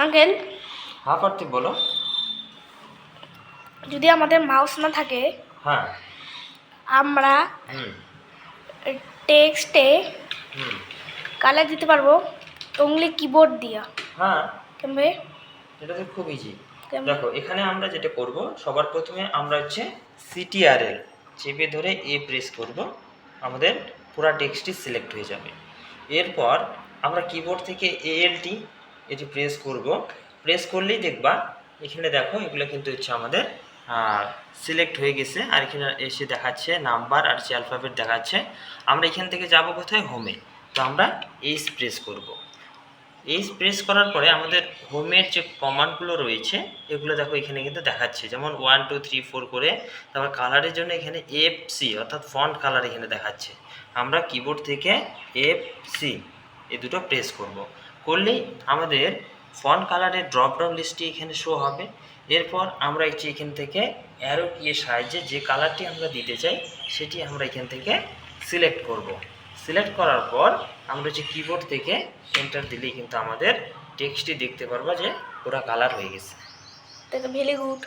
Uncle, হ্যাঁ কার্তিক বলো। যদি আমাদের মাউস না থাকে হ্যাঁ। আমরা হুম টেক্সটে হুম কালার দিতে পারবো অনলি কিবোর্ড দিয়া। হ্যাঁ, কেমবে? এটা তো খুব ইজি। কেমবে? দেখো এখানে আমরা যেটা করব, সবার প্রথমে আমরা সিটিআরএল চেপে ধরে প্রেস করব, আমাদের পুরো টেক্সটটি সিলেক্ট হয়ে যাবে। এরপর আমরা কিবোর্ড থেকে এএলটি এটি প্রেস করব। প্রেস করলেই দেখবা এখানে দেখো এগুলো কিন্তু আমাদের সিলেক্ট হয়ে গেছে, আর এখানে এসে দেখাচ্ছে নাম্বার আর অ্যালফাবেট দেখাচ্ছে। আমরা এখান থেকে যাব কোথায়? হোমে। তো আমরা প্রেস করব। প্রেস করার পরে আমাদের হোমের যে কমান্ডগুলো রয়েছে এগুলো দেখো এখানে কিন্তু দেখাচ্ছে, যেমন 1 2 3 4 করে। তারপর কালারের জন্য এখানে এফসি অর্থাৎ ফন্ট কালার এখানে দেখাচ্ছে। আমরা কিবোর্ড থেকে এফসি এই দুটো প্রেস করলেই আমাদের ফন্ট কালারের ড্রপ ডাউন লিস্টটি এখানে শো হবে। এরপর আমরা এখান থেকে অ্যারো কিয়ের সাহায্যে যে কালারটি আমরা দিতে চাই সেটি আমরা এখান থেকে সিলেক্ট করব। সিলেক্ট করার পর আমরা কিবোর্ড থেকে এন্টার দিলেই কিন্তু আমাদের টেক্সটটি দেখতে পারবা যে পুরো কালার হয়ে গেছে। Very good.